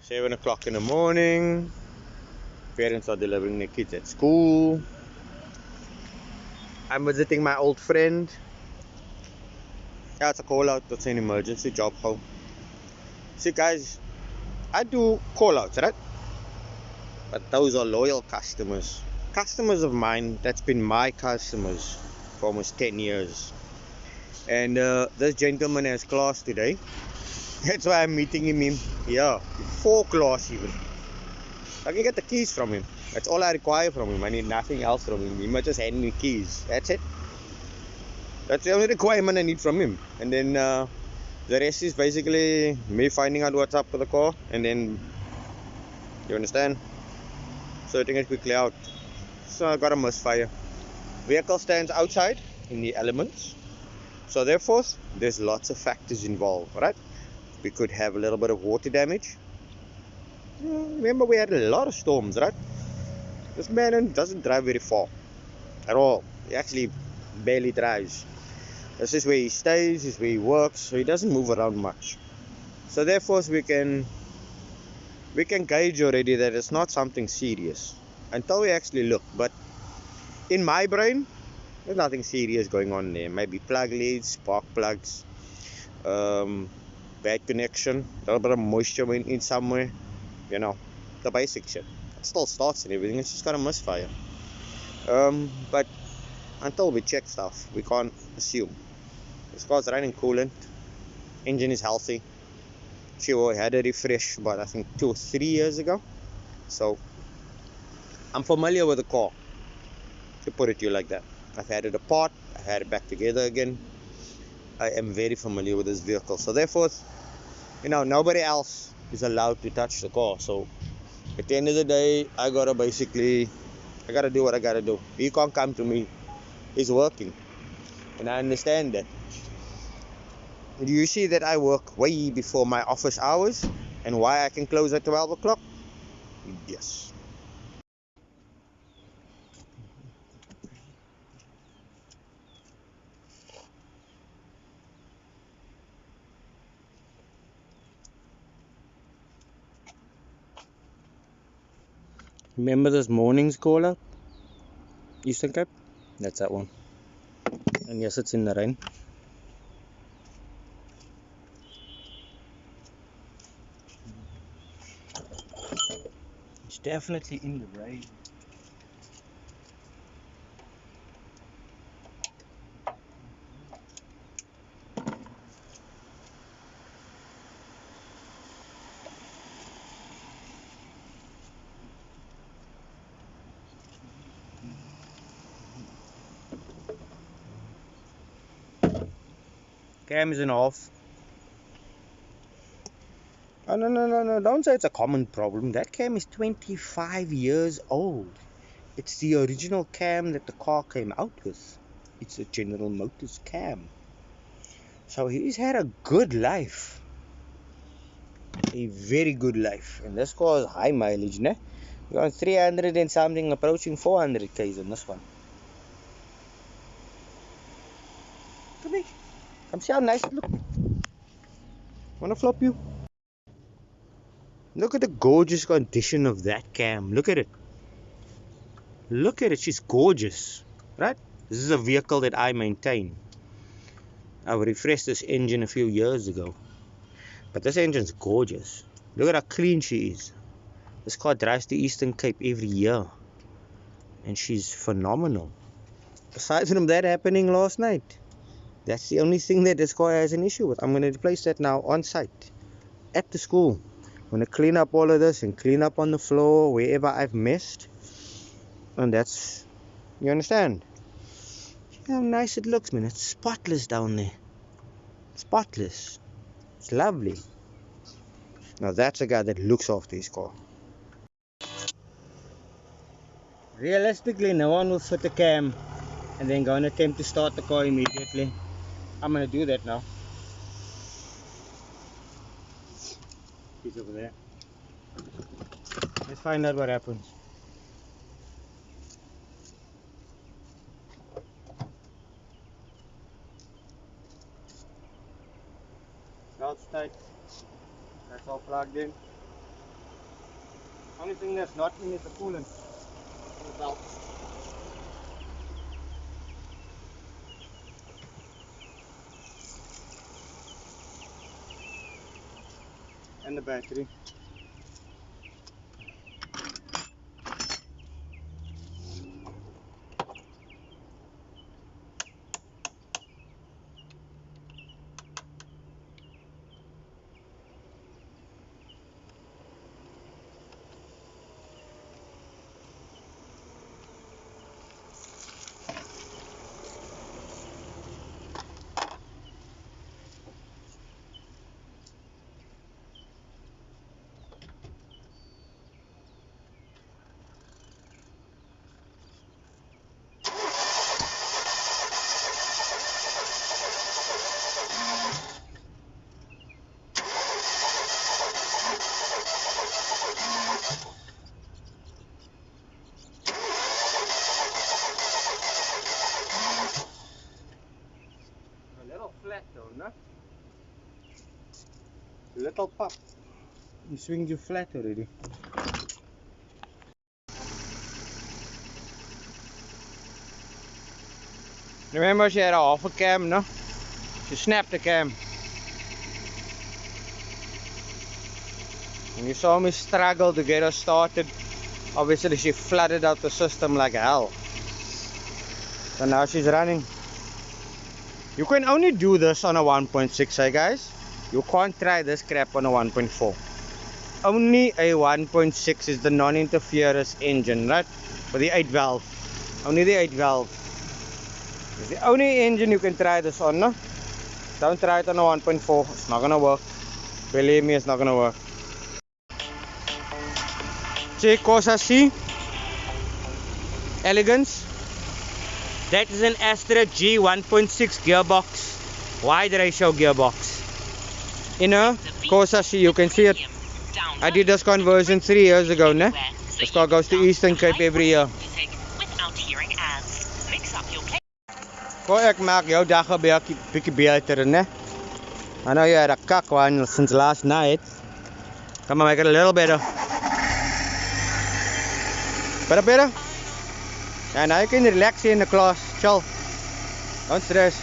7 o'clock in the morning. Parents are delivering their kids at school. I'm visiting my old friend. Yeah, it's a call out. It's an emergency job home. See, guys, I do call outs, right? But those are loyal customers. Customers of mine that's been my customers for almost 10 years. And this gentleman has class today. That's why I'm meeting him here before class even. I can get the keys from him. That's all I require from him. I need nothing else from him. He must just hand me keys. That's it. That's the only requirement I need from him. And then the rest is basically me finding out what's up with the car. And then, you understand? Sorting it quickly out. So I got a misfire. Vehicle stands outside in the elements. So therefore, there's lots of factors involved, right? We could have a little bit of water damage. Remember, we had a lot of storms, right? This man doesn't drive very far at all. He actually barely drives. This is where he stays, this is where he works, so he doesn't move around much. So therefore, we can gauge already that it's not something serious until we actually look. But in my brain, there's nothing serious going on there. Maybe plug leads, spark plugs, bad connection, a little bit of moisture in somewhere. You know, the basic shit. It still starts and everything. It's just got a misfire. But until we check stuff, we can't assume. This car's running coolant. Engine is healthy. She had a refresh about I think 2 or 3 years ago. So I'm familiar with the car, to put it to you like that. I've had it apart, I've had it back together again. I am very familiar with this vehicle. So therefore, nobody else is allowed to touch the car. So at the end of the day, I gotta do what I gotta do. He can't come to me. He's working. And I understand that. Do you see that I work way before my office hours? And why I can close at 12 o'clock? Yes. Remember this morning's caller? Eastern Cape? That's that one. And yes, it's in the rain. It's definitely in the rain. Cam isn't off. Oh, no. Don't say it's a common problem. That cam is 25 years old. It's the original cam that the car came out with. It's a General Motors cam. So he's had a good life. A very good life. And this car is high mileage, ne? We're on 300 and something, approaching 400 k's on this one. Come here. Come see how nice it looks. Wanna flop you? Look at the gorgeous condition of that cam. Look at it. Look at it. She's gorgeous. Right? This is a vehicle that I maintain. I refreshed this engine a few years ago. But this engine's gorgeous. Look at how clean she is. This car drives to Eastern Cape every year. And she's phenomenal. Aside from that happening last night, that's the only thing that this car has an issue with. I'm going to replace that now on site. At the school. I'm going to clean up all of this and clean up on the floor wherever I've missed. And that's, you understand? See how nice it looks, man. It's spotless down there. Spotless. It's lovely. Now that's a guy that looks after his car. Realistically, no one will fit the cam and then go and attempt to start the car immediately. I'm going to do that now. He's over there. Let's find out what happens. Belt's tight. That's all plugged in. Only thing that's not in is the coolant. The belt. And the battery. A little flat though, no? Little pop. You swing you flat already. Remember she had a half a cam, no? She snapped the cam. And you saw me struggle to get her started. Obviously she flooded out the system like hell. So now she's running. You can only do this on a 1.6, eh guys? You can't try this crap on a 1.4. Only a 1.6 is the non-interference engine, right? For the 8 valve. Only the 8 valve. It's the only engine you can try this on, no? Don't try it on a 1.4. It's not gonna work. Believe me, it's not gonna work. See, Cosa C. Elegance. That is an Astra G 1.6 gearbox. Wide ratio gearbox. In a Cosa C, you can see it. I did this conversion 3 years ago, ne? This car goes to Eastern Cape every year. Kom ek maak jou dag 'n bietjie beter, ne? I know you had a cock one since last night. Come on, make it a little better. Better? And now you can relax here in the class. Chill. Don't stress.